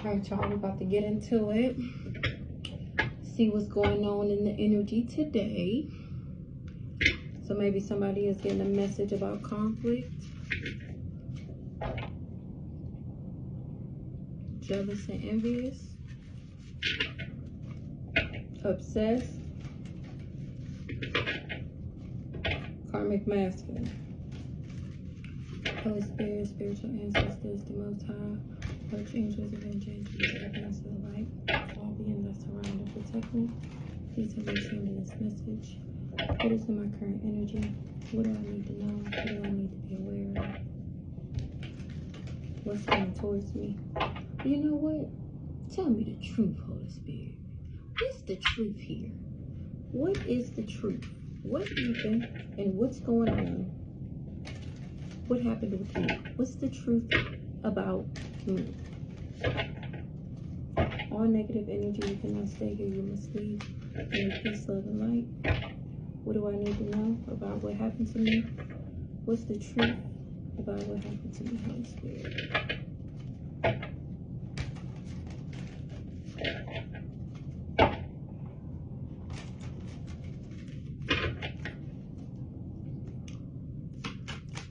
Alright, y'all, we're about to get into it. See what's going on in the energy today. So maybe somebody is getting a message about conflict, jealous and envious, obsessed, karmic masculine, Holy Spirit, spiritual ancestors, the Most High, archangels, evangelists, evidence of the light, all beings that surround and protect me. Please help me send this message. What is in my current energy? What do I need to know? What do I need to be aware of? What's coming towards me? You know what? Tell me the truth, Holy Spirit. What's the truth here? What is the truth? What happened and what's going on? What happened with me? What's the truth about me? All negative energy, you cannot stay here, you must leave. In peace, love, and light. What do I need to know about what happened to me? What's the truth about what happened to me, Holy Spirit?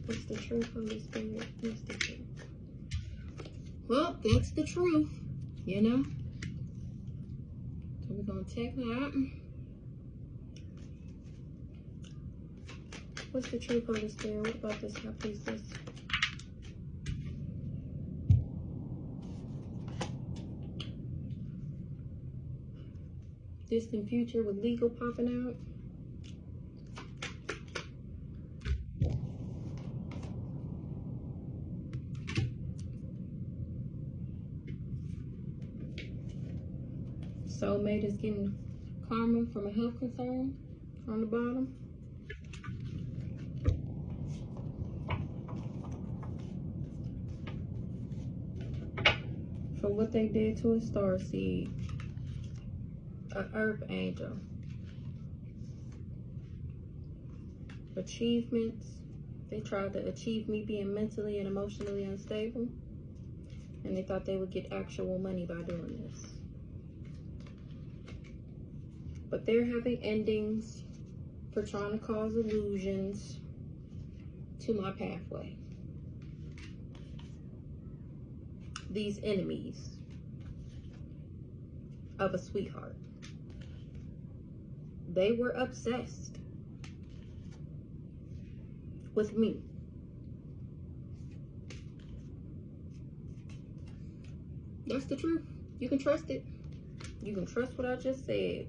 What's the truth, Holy Spirit? What's the truth? Well, that's the truth, you know? So we're going to take that. What's the truth, Holy Spirit? What about this high priestess? Distant future with legal popping out. Soulmate is getting karma from a health concern on the bottom. For what they did to a starseed, an earth angel. Achievements. They tried to achieve me being mentally and emotionally unstable, and they thought they would get actual money by doing this. But they're having endings for trying to cause illusions to my pathway. These enemies of a sweetheart. They were obsessed with me. That's the truth. You can trust it. You can trust what I just said.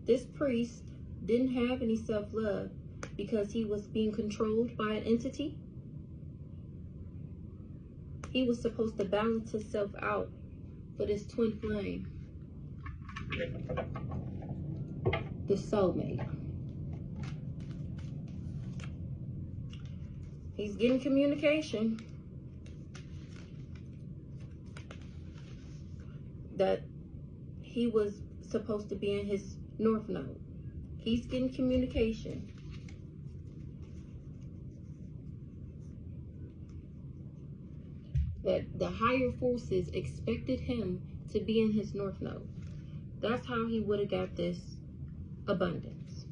This priest didn't have any self-love because he was being controlled by an entity. He was supposed to balance himself out for this twin flame, the soulmate. He's getting communication that he was supposed to be in his North Node. He's getting communication that the higher forces expected him to be in his North Node. That's how he would have got this abundance.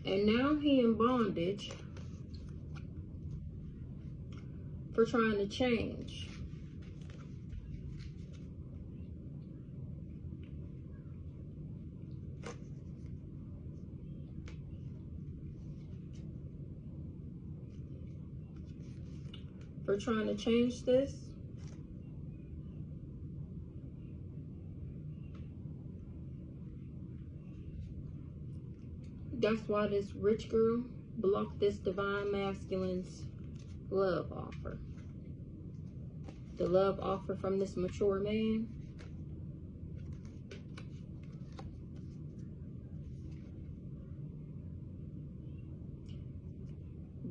And now he in bondage for trying to change. For trying to change this. That's why this rich girl blocked this divine masculine's love offer. The love offer from this mature man.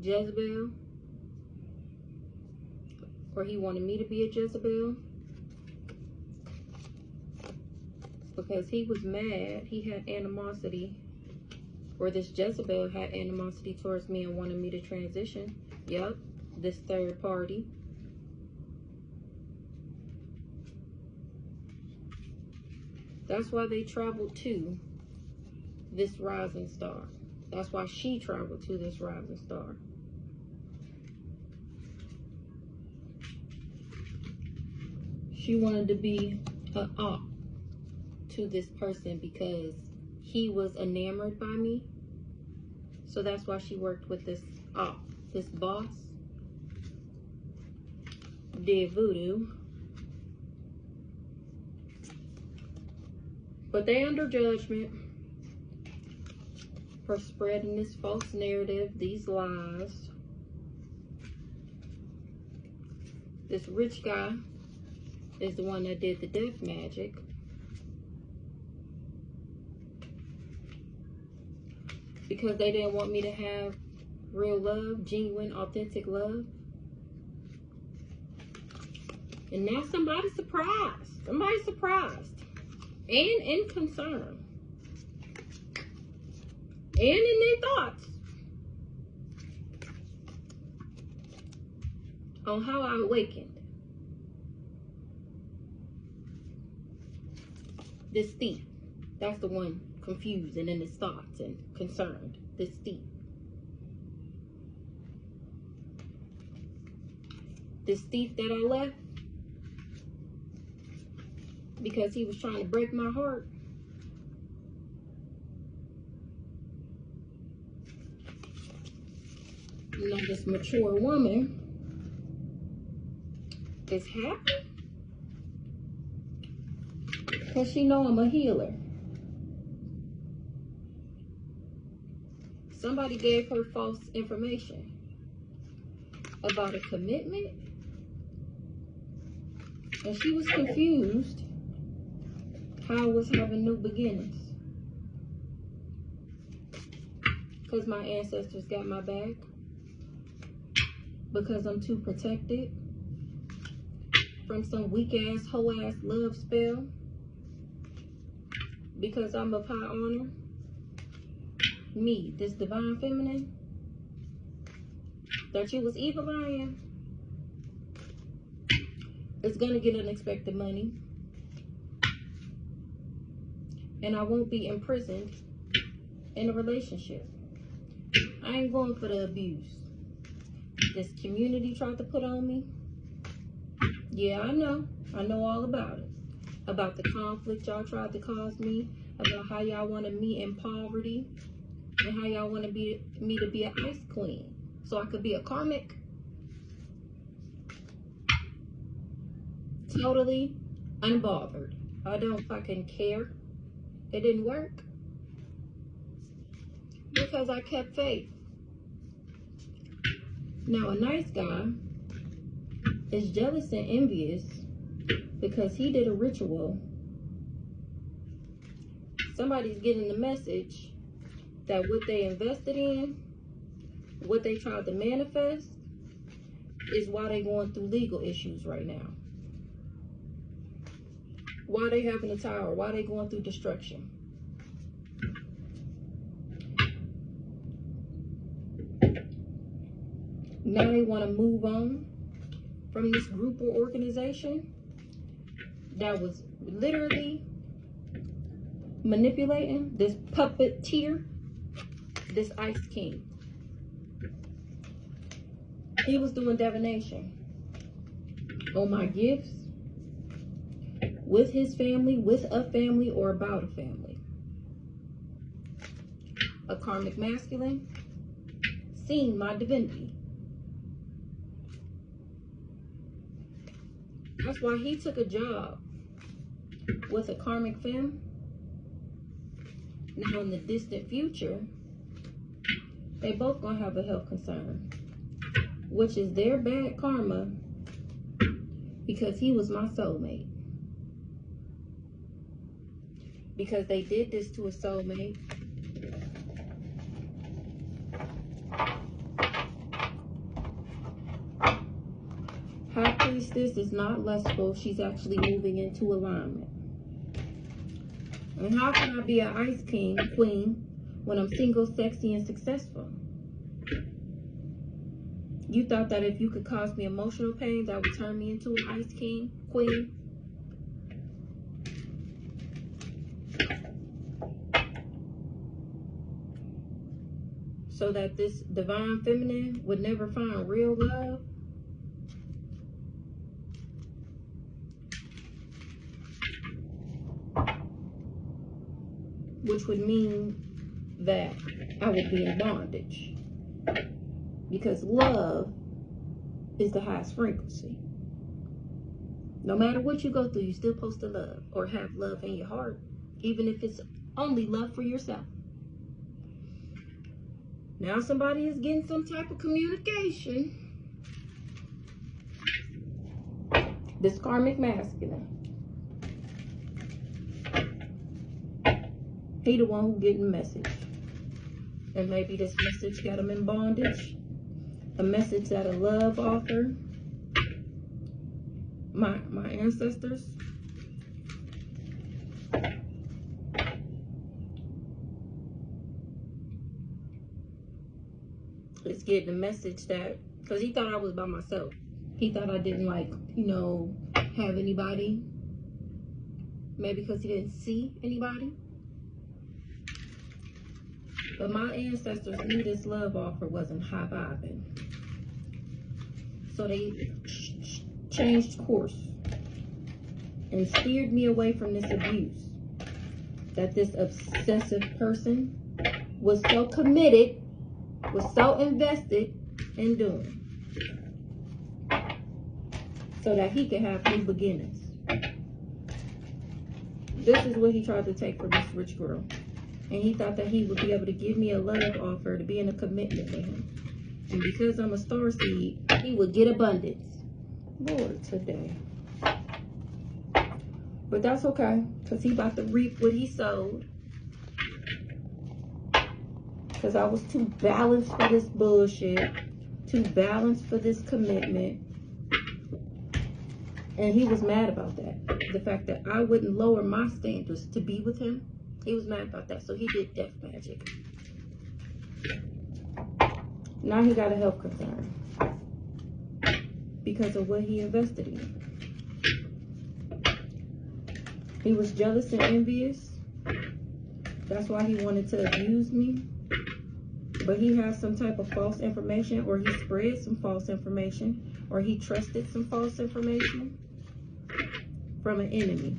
Jezebel or he wanted me to be a Jezebel, because he was mad. He had animosity, or this Jezebel had animosity towards me and wanted me to transition. Yep, this third party. That's why they traveled to this rising star. That's why she traveled to this rising star. She wanted to be an op to this person because he was enamored by me. So that's why she worked with this op, this boss. Did voodoo. But they under judgment for spreading this false narrative, these lies. This rich guy is the one that did the death magic. Because they didn't want me to have real love, genuine, authentic love. And now somebody's surprised. Somebody's surprised. And in concern. And in their thoughts. On how I awakened. This thief. That's the one confused and in his thoughts and concerned. This thief. This thief that I left because he was trying to break my heart. You know, this mature woman is happy because she know I'm a healer. Somebody gave her false information about a commitment, and she was confused how I was having new beginnings. Because my ancestors got my back. Because I'm too protected from some weak ass, hoe ass love spell. Because I'm of high honor. Me, this divine feminine that you was evil lying, is gonna get unexpected money. And I won't be imprisoned in a relationship. I ain't going for the abuse this community tried to put on me. Yeah, I know all about it. About the conflict y'all tried to cause me, about how y'all wanted me in poverty, and how y'all wanted me to be an ice queen so I could be a karmic. Totally unbothered. I don't fucking care. It didn't work because I kept faith. Now, a nice guy is jealous and envious because he did a ritual. Somebody's getting the message that what they invested in, what they tried to manifest, is why they're going through legal issues right now. Why they having a tower, why they going through destruction. Now they want to move on from this group or organization that was literally manipulating this puppeteer, this Ice King. He was doing divination on my gifts, with his family, with a family, or about a family. A karmic masculine seen my divinity. That's why he took a job with a karmic femme. Now in the distant future, they both gonna have a health concern, which is their bad karma because he was my soulmate. Because they did this to a soulmate. How could priestess is not lustful. She's actually moving into alignment. And how can I be an ice king, queen, when I'm single, sexy, and successful? You thought that if you could cause me emotional pain, that would turn me into an ice king, queen? So that this divine feminine would never find real love? Which would mean that I would be in bondage. Because love is the highest frequency. No matter what you go through, you're still supposed to love or have love in your heart, even if it's only love for yourself. Now somebody is getting some type of communication. This karmic masculine. He the one who getting the message. And maybe this message got him in bondage. A message that a love author, my ancestors, is getting a message that, because he thought I was by myself. He thought I didn't have anybody. Maybe because he didn't see anybody. But my ancestors knew this love offer wasn't high vibing. So they changed course and steered me away from this abuse that this obsessive person was so committed, was so invested in doing, so that he could have new beginnings. This is what he tried to take from this rich girl. And he thought that he would be able to give me a love offer to be in a commitment with him. And because I'm a starseed, he would get abundance. Lord, today. But that's okay, because he about to reap what he sowed. Because I was too balanced for this bullshit. Too balanced for this commitment. And he was mad about that. The fact that I wouldn't lower my standards to be with him. He was mad about that, so he did death magic. Now he got a health concern because of what he invested in. He was jealous and envious. That's why he wanted to abuse me. But he has some type of false information, or he spread some false information, or he trusted some false information from an enemy.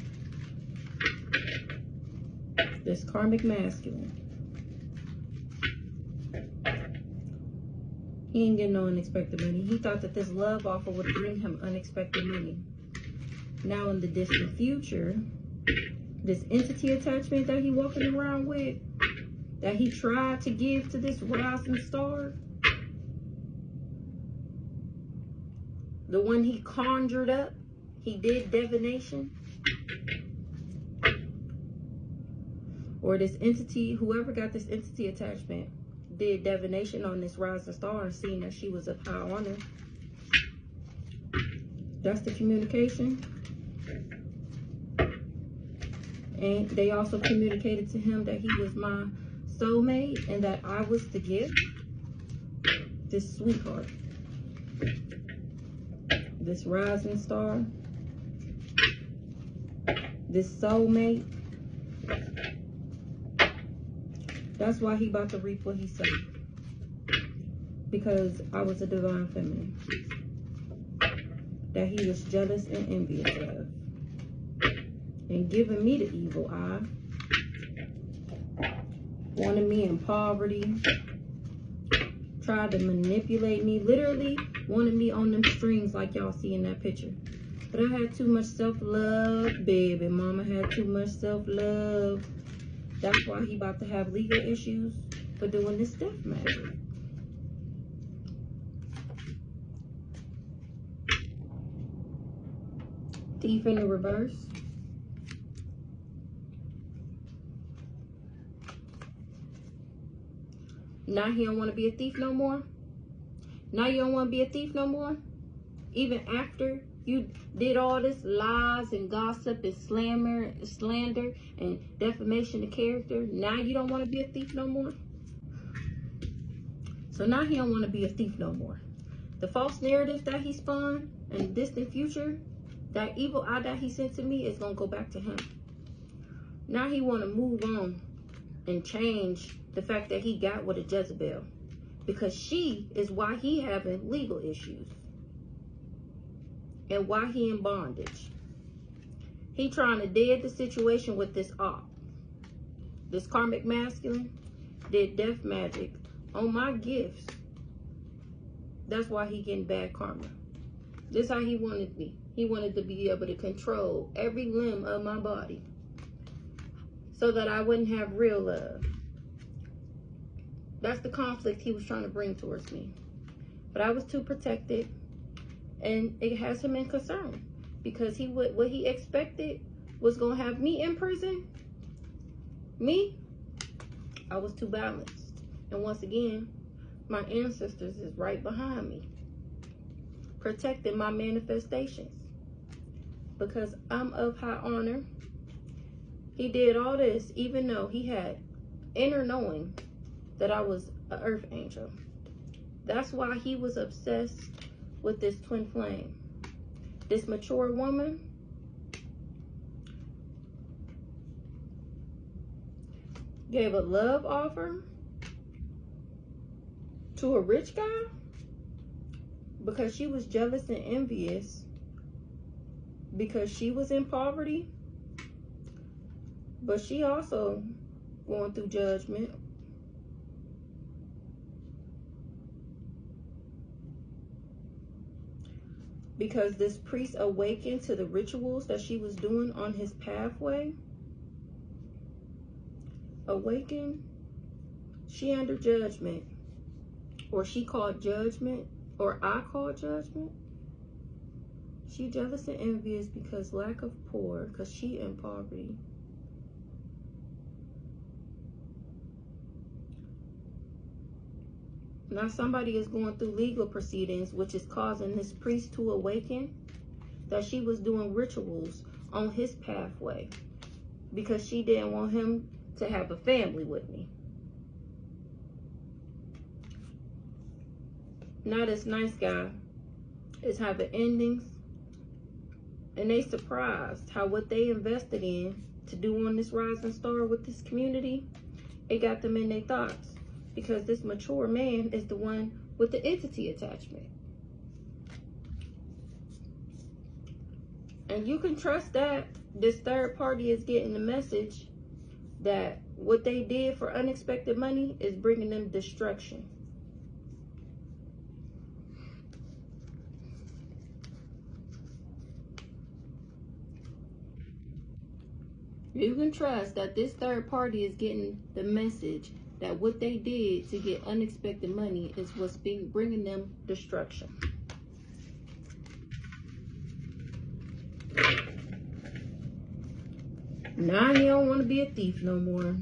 This karmic masculine. He ain't getting no unexpected money. He thought that this love offer would bring him unexpected money. Now in the distant future, this entity attachment that he walking around with, that he tried to give to this rising star, the one he conjured up, he did divination. Or this entity, whoever got this entity attachment, did divination on this rising star and seeing that she was of high honor. That's the communication. And they also communicated to him that he was my soulmate and that I was the gift. This sweetheart. This rising star. This soulmate. That's why he about to reap what he sowed. Because I was a divine feminine that he was jealous and envious of. And giving me the evil eye. Wanted me in poverty. Tried to manipulate me. Literally wanted me on them strings like y'all see in that picture. But I had too much self-love, baby. Mama had too much self-love. That's why he about to have legal issues for doing this death magic. Thief in the reverse. Now he don't want to be a thief no more. Now you don't want to be a thief no more. Even after You did all this lies and gossip and slander and defamation of character. Now you don't want to be a thief no more. So now he don't want to be a thief no more. The false narrative that he spun in the distant future, that evil eye that he sent to me, is going to go back to him. Now he want to move on and change the fact that he got with a Jezebel, because she is why he having legal issues and why he in bondage. He trying to dead the situation with this op. This karmic masculine did death magic on my gifts. That's why he getting bad karma. This is how he wanted me. He wanted to be able to control every limb of my body so that I wouldn't have real love. That's the conflict he was trying to bring towards me. But I was too protected, and it has him in concern, because what he expected was going to have me in prison. Me, I was too balanced. And once again, my ancestors is right behind me, protecting my manifestations, because I'm of high honor. He did all this even though he had inner knowing that I was an earth angel. That's why he was obsessed with this twin flame. This mature woman gave a love offer to a rich guy because she was jealous and envious, because she was in poverty, but she also going through judgment. Because this priest awakened to the rituals that she was doing on his pathway. Awakened, she under judgment. Or she called judgment, or I called judgment. She jealous and envious because lack of poor, because she in poverty. Now somebody is going through legal proceedings, which is causing this priest to awaken that she was doing rituals on his pathway because she didn't want him to have a family with me. Now this nice guy is having endings, and they surprised how what they invested in to do on this rising star with this community, it got them in their thoughts, because this mature man is the one with the entity attachment. And you can trust that this third party is getting the message that what they did for unexpected money is bringing them destruction. You can trust that this third party is getting the message that what they did to get unexpected money is what's bringing them destruction. Now he don't want to be a thief no more.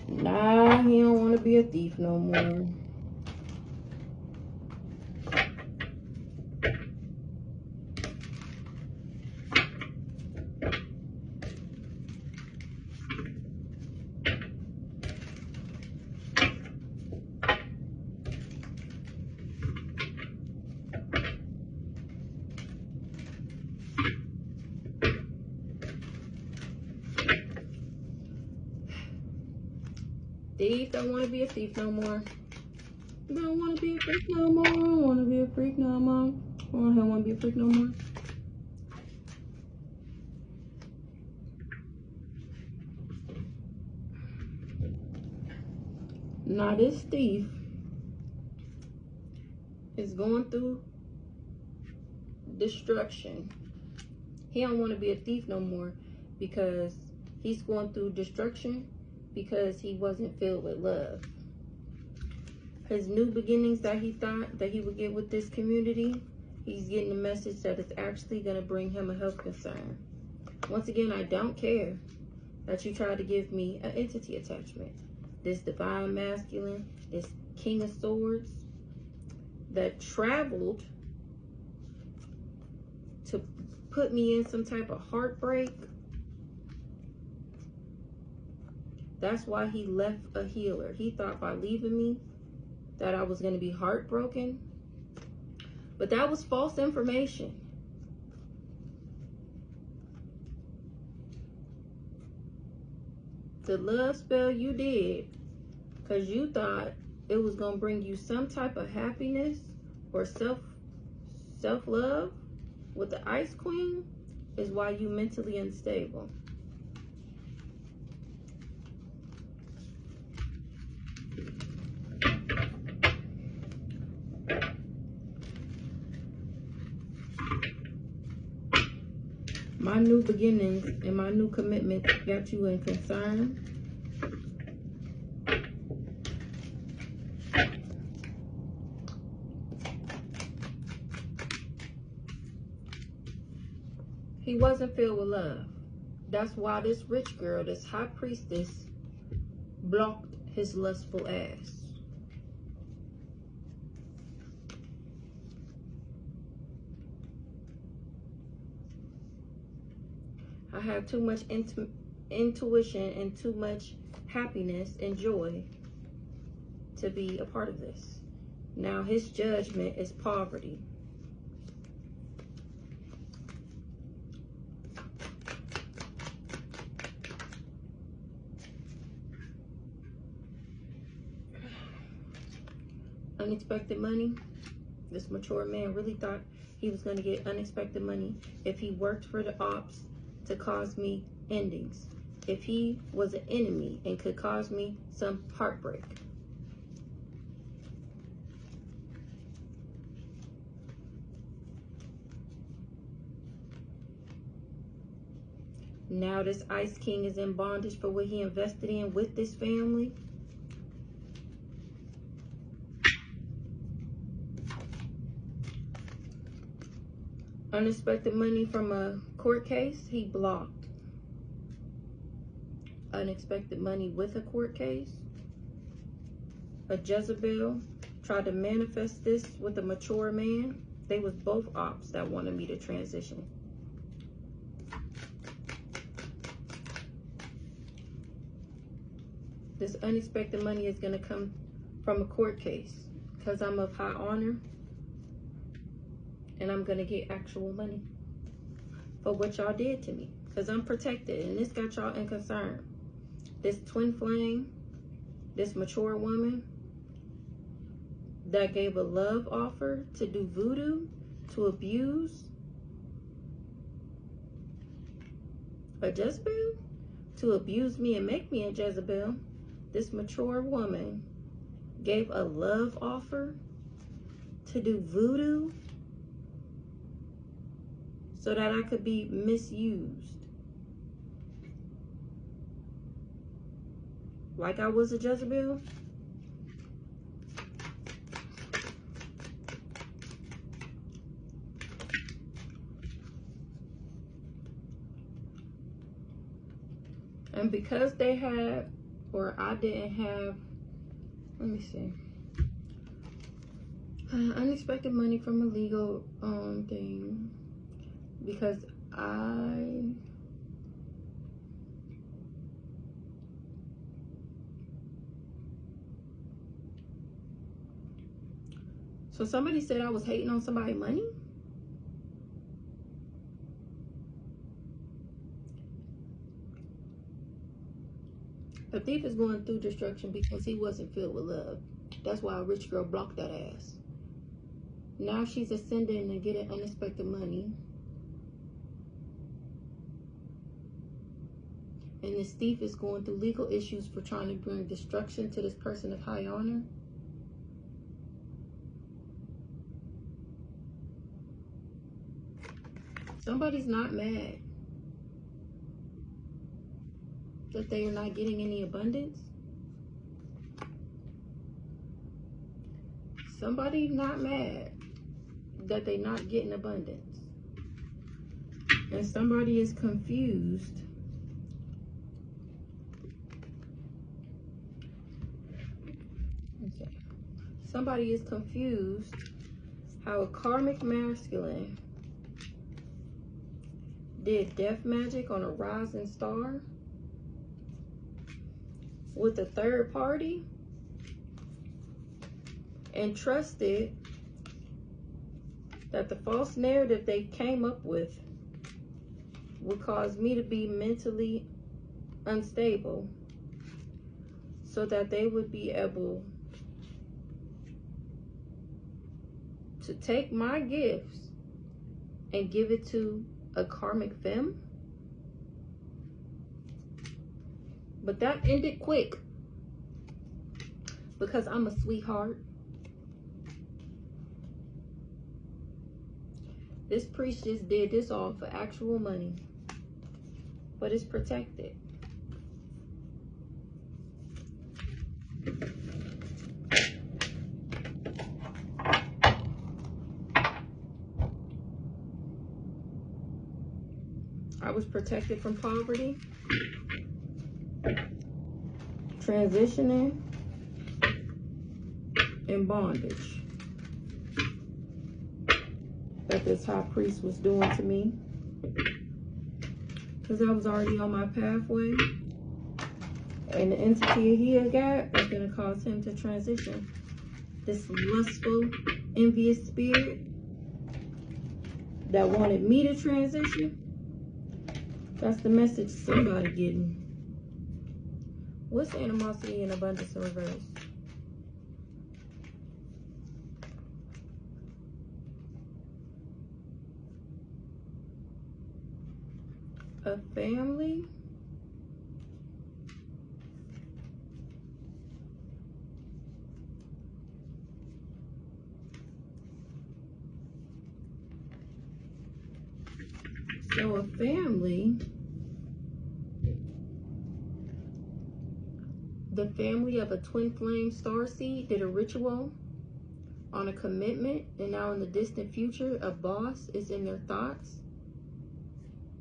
Now he don't want to be a thief no more. Thief don't want to be a thief no more. Don't want to be a freak no more. Don't want to be a freak no more. Don't want to be a freak no more. Now this thief is going through destruction. He don't want to be a thief no more because he's going through destruction because he wasn't filled with love. His new beginnings that he thought that he would get with this community, he's getting a message that it's actually going to bring him a health concern. Once again, I don't care that you tried to give me an entity attachment. This divine masculine, this king of swords that traveled to put me in some type of heartbreak. That's why he left a healer. He thought by leaving me that I was going to be heartbroken. But that was false information. The love spell you did because you thought it was going to bring you some type of happiness or self-love with the Ice Queen is why you mentally unstable. My new beginnings and my new commitment got you in concern. He wasn't filled with love. That's why this rich girl, this high priestess, blocked his lustful ass. I have too much intuition and too much happiness and joy to be a part of this. Now his judgment is poverty. Unexpected money. This mature man really thought he was going to get unexpected money if he worked for the ops to cause me endings. If he was an enemy and could cause me some heartbreak. Now this Ice King is in bondage for what he invested in with this family. Unexpected money from a court case, he blocked. Unexpected money with a court case. A Jezebel tried to manifest this with a mature man. They was both ops that wanted me to transition. This unexpected money is going to come from a court case because I'm of high honor. And I'm going to get actual money for what y'all did to me. Because I'm protected. And this got y'all in concern. This twin flame, this mature woman that gave a love offer to do voodoo, to abuse a Jezebel, to abuse me and make me a Jezebel. This mature woman gave a love offer to do voodoo so that I could be misused. Like I was a Jezebel. And because they had, or I didn't have, let me see. Unexpected money from a legal thing. Because so somebody said I was hating on somebody's money. A thief is going through destruction because he wasn't filled with love. That's why a rich girl blocked that ass. Now she's ascending and getting unexpected money. And this thief is going through legal issues for trying to bring destruction to this person of high honor. Somebody's not mad that they are not getting any abundance. Somebody's not mad that they're not getting abundance. And somebody is confused Somebody is confused how a karmic masculine did death magic on a rising star with a third party and trusted that the false narrative they came up with would cause me to be mentally unstable so that they would be able to take my gifts and give it to a karmic femme. But that ended quick because I'm a sweetheart. This priest just did this all for actual money, but it's protected. I was protected from poverty, transitioning, and bondage that this high priest was doing to me, because I was already on my pathway, and the entity he had got was going to cause him to transition. This lustful, envious spirit that wanted me to transition. That's the message somebody getting. What's animosity and abundance in reverse? A family? So a family, the family of a twin flame starseed did a ritual on a commitment, and now in the distant future, a boss is in their thoughts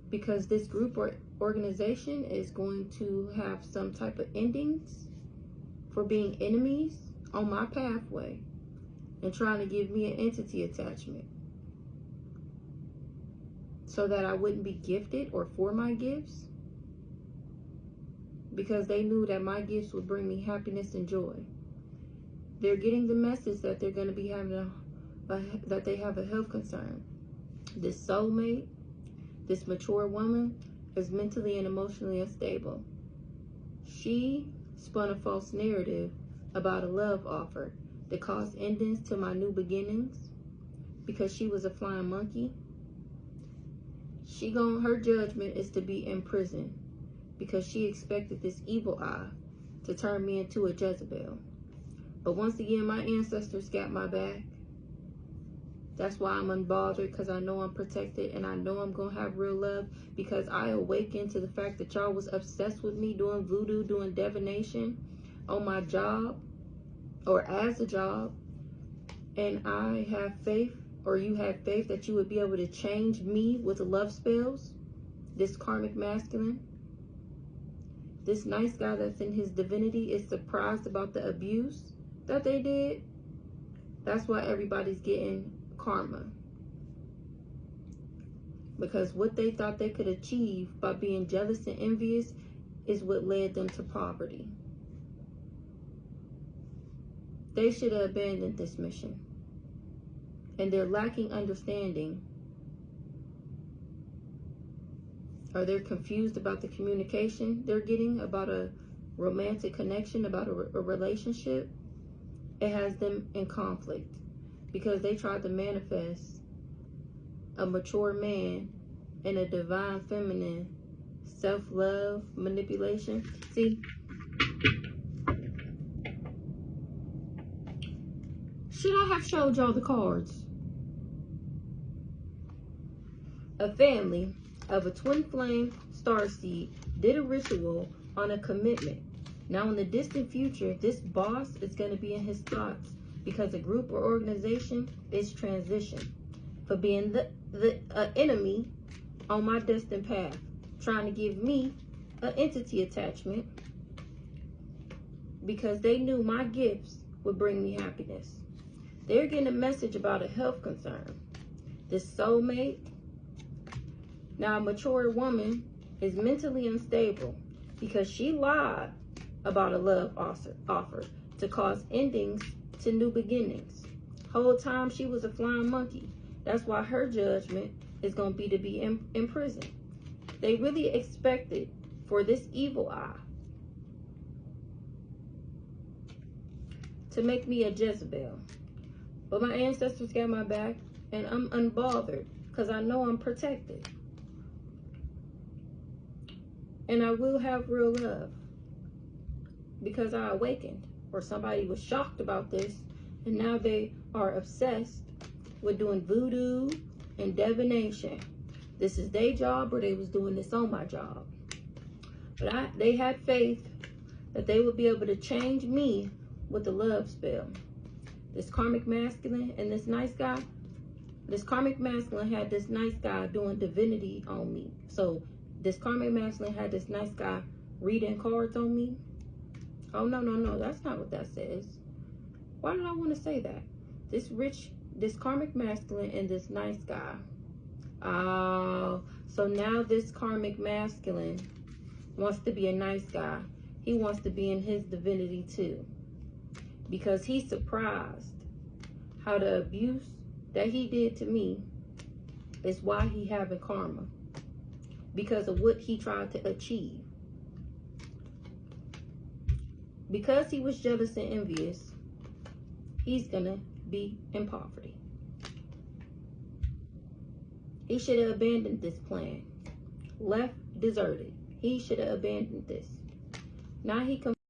because this group or organization is going to have some type of endings for being enemies on my pathway and trying to give me an entity attachment, so that I wouldn't be gifted or for my gifts, because they knew that my gifts would bring me happiness and joy. They're getting the message that they're going to be having that they have a health concern. This soulmate, this mature woman, is mentally and emotionally unstable. She spun a false narrative about a love offer that caused endings to my new beginnings because she was a flying monkey. Her judgment is to be in prison because she expected this evil eye to turn me into a Jezebel. But once again, my ancestors got my back. That's why I'm unbothered, because I know I'm protected and I know I'm going to have real love, because I awakened to the fact that y'all was obsessed with me doing voodoo, doing divination on my job or as a job. And I have faith, or you have faith, that you would be able to change me with love spells. This karmic masculine, this nice guy that's in his divinity, is surprised about the abuse that they did. That's why everybody's getting karma, because what they thought they could achieve by being jealous and envious is what led them to poverty. They should have abandoned this mission, and they're lacking understanding, or they're confused about the communication they're getting about a romantic connection, about a relationship. It has them in conflict because they tried to manifest a mature man and a divine feminine self-love manipulation. See, should I have showed y'all the cards? A family of a twin flame starseed did a ritual on a commitment. Now in the distant future, this boss is going to be in his thoughts because a group or organization is transition for being the enemy on my destined path, trying to give me an entity attachment because they knew my gifts would bring me happiness. They're getting a message about a health concern. This soulmate Now, a mature woman is mentally unstable because she lied about a love offer to cause endings to new beginnings. Whole time she was a flying monkey. That's why her judgment is going to be in prison. They really expected for this evil eye to make me a Jezebel. But my ancestors got my back, and I'm unbothered because I know I'm protected. And I will have real love because I awakened, or somebody was shocked about this, and now they are obsessed with doing voodoo and divination. This is their job, or they was doing this on my job. But they had faith that they would be able to change me with the love spell. This karmic masculine and this nice guy, this karmic masculine had this nice guy doing divinity on me. So this karmic masculine had this nice guy reading cards on me. Oh, no, that's not what that says. Why did I want to say that? This karmic masculine and this nice guy. Oh, so now this karmic masculine wants to be a nice guy. He wants to be in his divinity too. Because he's surprised how the abuse that he did to me is why he having karma. Because of what he tried to achieve. Because he was jealous and envious, he's gonna be in poverty. He should have abandoned this plan. Left deserted. He should have abandoned this. Now he